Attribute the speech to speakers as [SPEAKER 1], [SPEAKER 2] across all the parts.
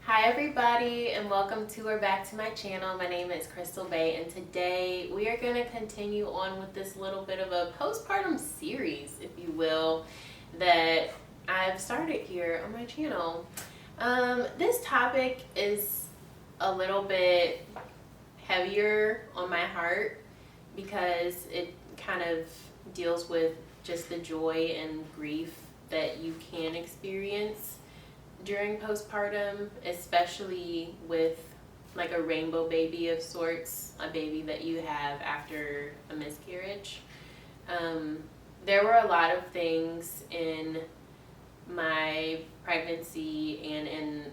[SPEAKER 1] Hi everybody, and welcome to or back to my channel. My name is Krystal Bay, and today we are going to continue on with this little bit of a postpartum series, if you will, that I've started here on my channel. This topic is a little bit heavier on my heart because it kind of deals with just the joy and grief that you can experience during postpartum, especially with like a rainbow baby of sorts, a baby that you have after a miscarriage. There were a lot of things in my pregnancy and in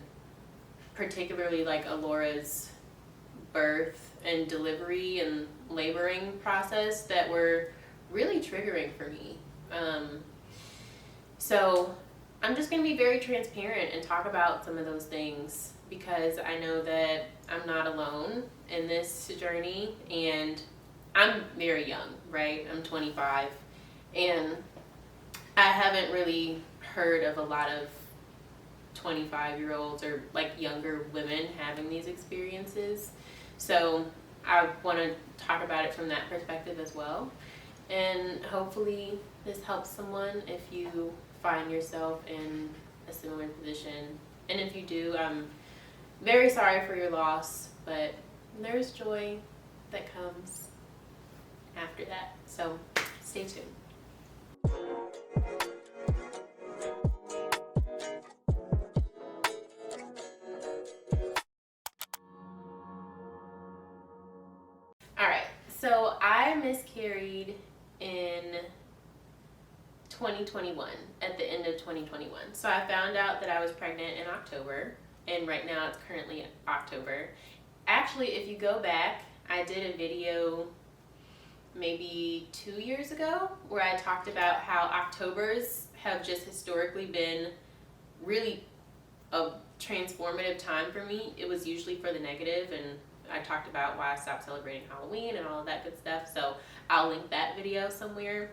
[SPEAKER 1] particularly like Alora's birth and delivery and laboring process that were really triggering for me. So I'm just going to be very transparent and talk about some of those things because I know that I'm not alone in this journey, and I'm very young, right? I'm 25, and I haven't really heard of a lot of 25-year-olds or like younger women having these experiences. So I want to talk about it from that perspective as well. And hopefully this helps someone if you find yourself in a similar position. And if you do, I'm very sorry for your loss, but there's joy that comes after that. So stay tuned. All right, so I miscarried in 2021, at the end of 2021. So I found out that I was pregnant in October, and right now it's currently October. Actually, if you go back, I did a video maybe 2 years ago where I talked about how Octobers have just historically been really a transformative time for me. It was usually for the negative, and I talked about why I stopped celebrating Halloween and all of that good stuff. So I'll link that video somewhere.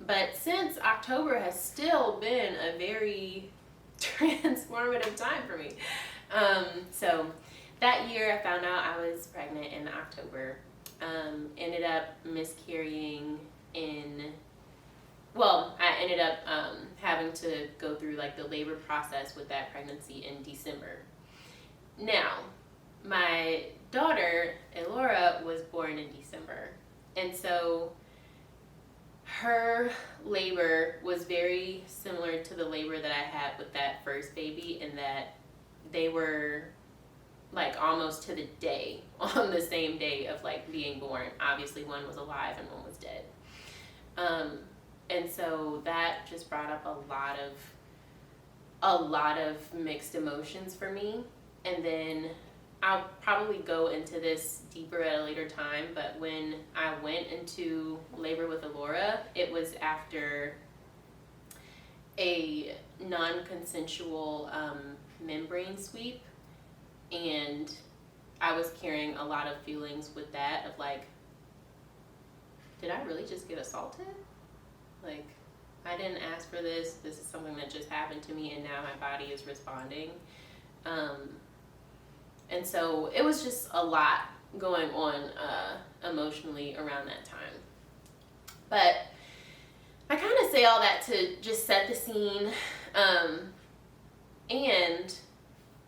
[SPEAKER 1] But since October has still been a very transformative time for me. So that year I found out I was pregnant in October. Ended up miscarrying I ended up having to go through like the labor process with that pregnancy in December. Now, my daughter, Elora, was born in December. And so her labor was very similar to the labor that I had with that first baby, in that they were like almost to the day on the same day of like being born. Obviously one was alive and one was dead. And so that just brought up a lot of mixed emotions for me. And then I'll probably go into this deeper at a later time, but when I went into labor with Alora, it was after a non-consensual membrane sweep, and I was carrying a lot of feelings with that of like, did I really just get assaulted? Like, I didn't ask for this. This is something that just happened to me, and now my body is responding. And so it was just a lot going on emotionally around that time. But I kind of say all that to just set the scene. And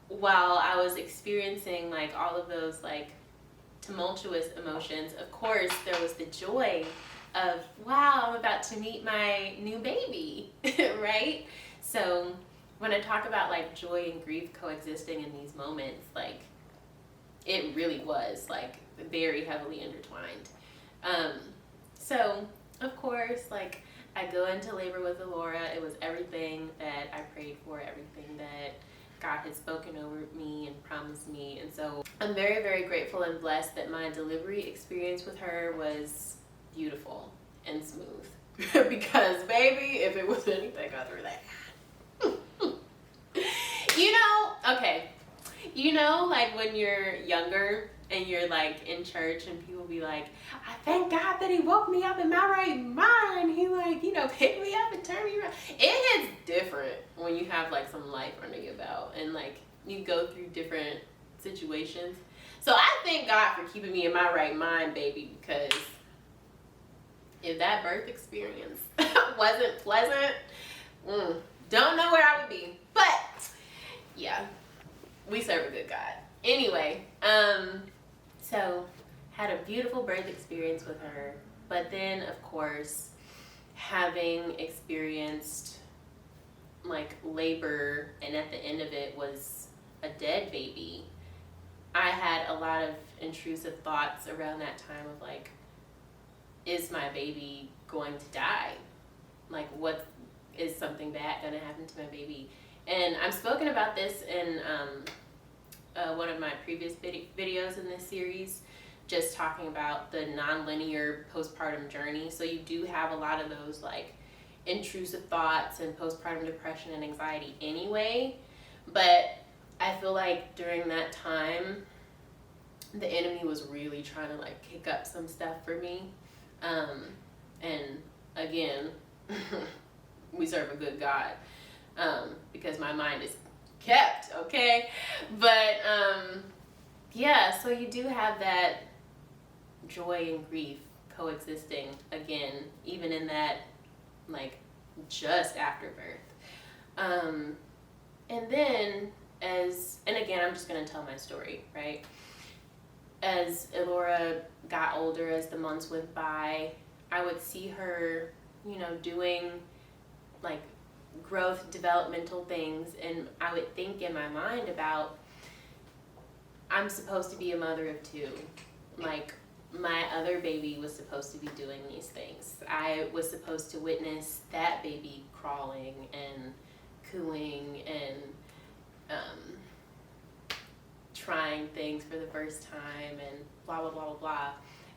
[SPEAKER 1] while I was experiencing like all of those like tumultuous emotions, of course there was the joy of, wow, I'm about to meet my new baby, right? So when I talk about like joy and grief coexisting in these moments, like it really was like very heavily intertwined. So of course, like I go into labor with Alora. It was everything that I prayed for, everything that God had spoken over me and promised me. And so I'm very, very grateful and blessed that my delivery experience with her was beautiful and smooth. Because baby, if it was anything other than okay, like when you're younger and you're like in church and people be like, I thank God that he woke me up in my right mind. He like, picked me up and turned me around. It is different when you have like some life under your belt and like you go through different situations. So I thank God for keeping me in my right mind, baby, because if that birth experience wasn't pleasant, don't know where I would be. But yeah, we serve a good God. Anyway, so had a beautiful birth experience with her, but then of course, having experienced like labor, and at the end of it was a dead baby, I had a lot of intrusive thoughts around that time of like, is my baby going to die? Like, what is something bad going to happen to my baby? And I've spoken about this in one of my previous videos in this series, just talking about the non-linear postpartum journey. So you do have a lot of those like intrusive thoughts and postpartum depression and anxiety anyway, but I feel like during that time the enemy was really trying to like kick up some stuff for me, and again we serve a good God, because my mind is kept, okay? But yeah, so you do have that joy and grief coexisting again, even in that like just after birth. And then and again, I'm just gonna tell my story, right? As Elora got older, as the months went by, I would see her, doing like growth, developmental things, and I would think in my mind about, I'm supposed to be a mother of two. Like, my other baby was supposed to be doing these things. I was supposed to witness that baby crawling and cooing and trying things for the first time and blah, blah, blah, blah, blah.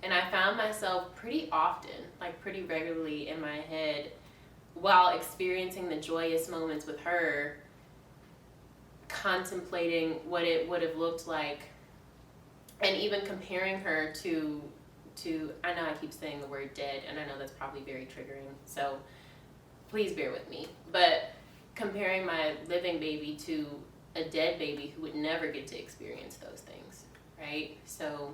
[SPEAKER 1] And I found myself pretty often, like pretty regularly in my head, while experiencing the joyous moments with her, contemplating what it would have looked like, and even comparing her to I know I keep saying the word dead, and I know that's probably very triggering, so please bear with me, but comparing my living baby to a dead baby who would never get to experience those things, right? So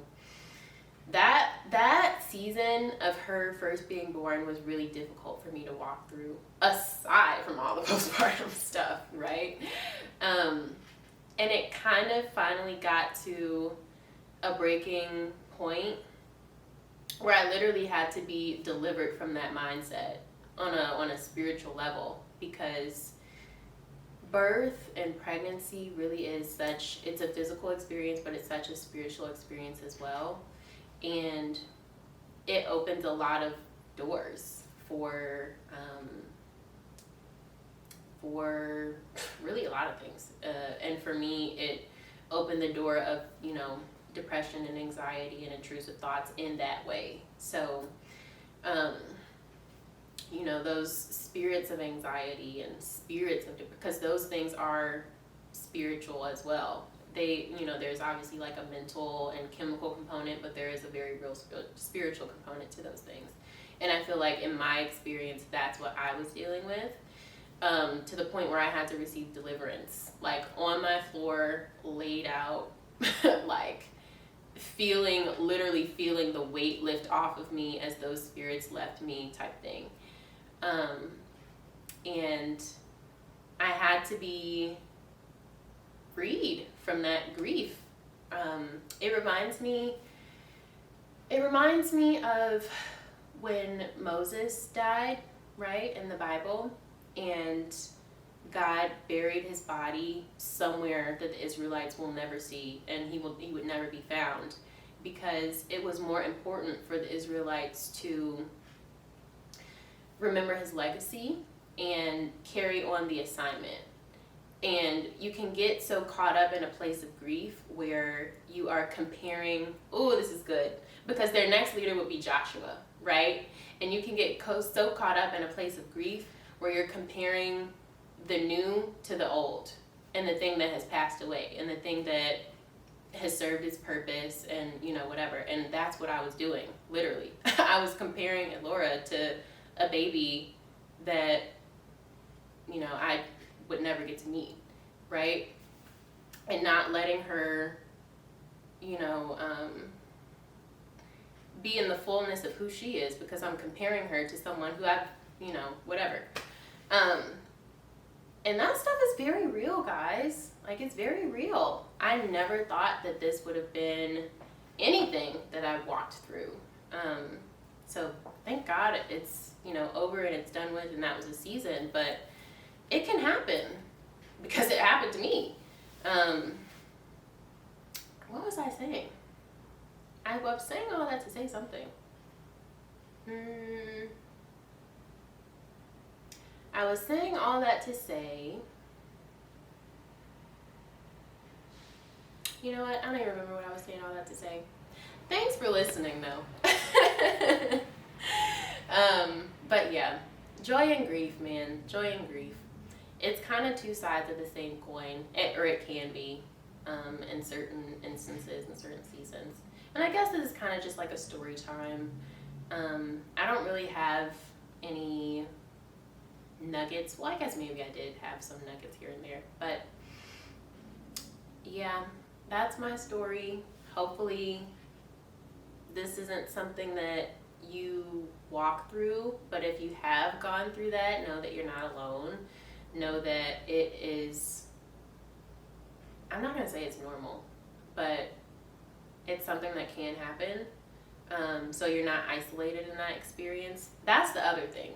[SPEAKER 1] that season of her first being born was really difficult for me to walk through, aside from all the postpartum stuff, right? And it kind of finally got to a breaking point where I literally had to be delivered from that mindset on a spiritual level, because birth and pregnancy really is it's a physical experience, but it's such a spiritual experience as well. And it opens a lot of doors for really a lot of things. And for me, it opened the door of, depression and anxiety and intrusive thoughts in that way. So, those spirits of anxiety and spirits of, because those things are spiritual as well. They, there's obviously like a mental and chemical component, but there is a very real spiritual component to those things. And I feel like in my experience, that's what I was dealing with, to the point where I had to receive deliverance, like on my floor, laid out, like literally feeling the weight lift off of me as those spirits left me, type thing. And I had to be freed from that grief. It reminds me of when Moses died, right, in the Bible, and God buried his body somewhere that the Israelites will never see, and he would never be found, because it was more important for the Israelites to remember his legacy and carry on the assignment. And you can get so caught up in a place of grief where you are comparing, oh, this is good, because their next leader would be Joshua, right? And you can get so caught up in a place of grief where you're comparing the new to the old, and the thing that has passed away, and the thing that has served its purpose, and whatever. And that's what I was doing, literally. I was comparing Elora to a baby that I would never get to meet, right? and not letting her, you know, be in the fullness of who she is, because I'm comparing her to someone who I've, you know, whatever. And that stuff is very real, guys. Like, it's very real. I never thought that this would have been anything that I've walked through. So thank God it's, you know, over and it's done with, and that was a season. But it can happen, because it happened to me. What was I saying? I was saying all that to say something. I was saying all that to say, you know what? I don't even remember what I was saying all that to say. Thanks for listening, though. But yeah, joy and grief, man. Joy and grief. It's kind of two sides of the same coin, or it can be, in certain instances and certain seasons. And I guess this is kind of just like a story time. I don't really have any nuggets. Well, I guess maybe I did have some nuggets here and there. But yeah, that's my story. Hopefully this isn't something that you walk through, but if you have gone through that, know that you're not alone. Know that it is, I'm not going to say it's normal, but it's something that can happen. So you're not isolated in that experience. That's the other thing.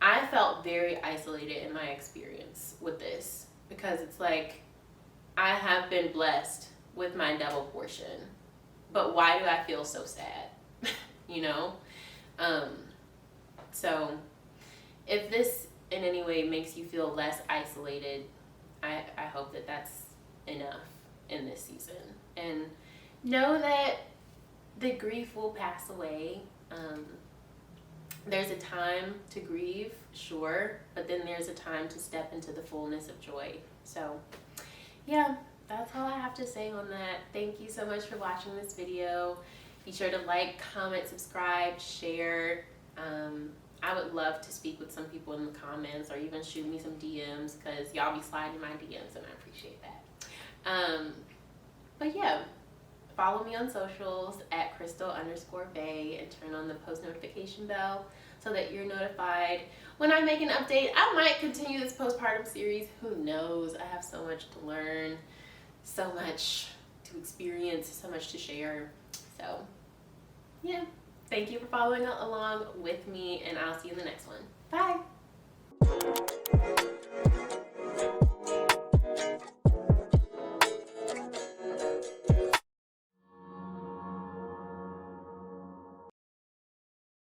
[SPEAKER 1] I felt very isolated in my experience with this, because it's like, I have been blessed with my double portion, but why do I feel so sad? You know? So if this in any way makes you feel less isolated, I hope that that's enough in this season. And know that the grief will pass away. There's a time to grieve, sure, but then there's a time to step into the fullness of joy. So yeah, that's all I have to say on that. Thank you so much for watching this video. Be sure to like, comment, subscribe, share. I would love to speak with some people in the comments, or even shoot me some DMs, because y'all be sliding my DMs and I appreciate that. But yeah, follow me on socials at Krystal_Bay, and turn on the post notification bell so that you're notified when I make an update. I might continue this postpartum series. Who knows? I have so much to learn, so much to experience, so much to share. So yeah, thank you for following along with me, and I'll see you in the next one. Bye.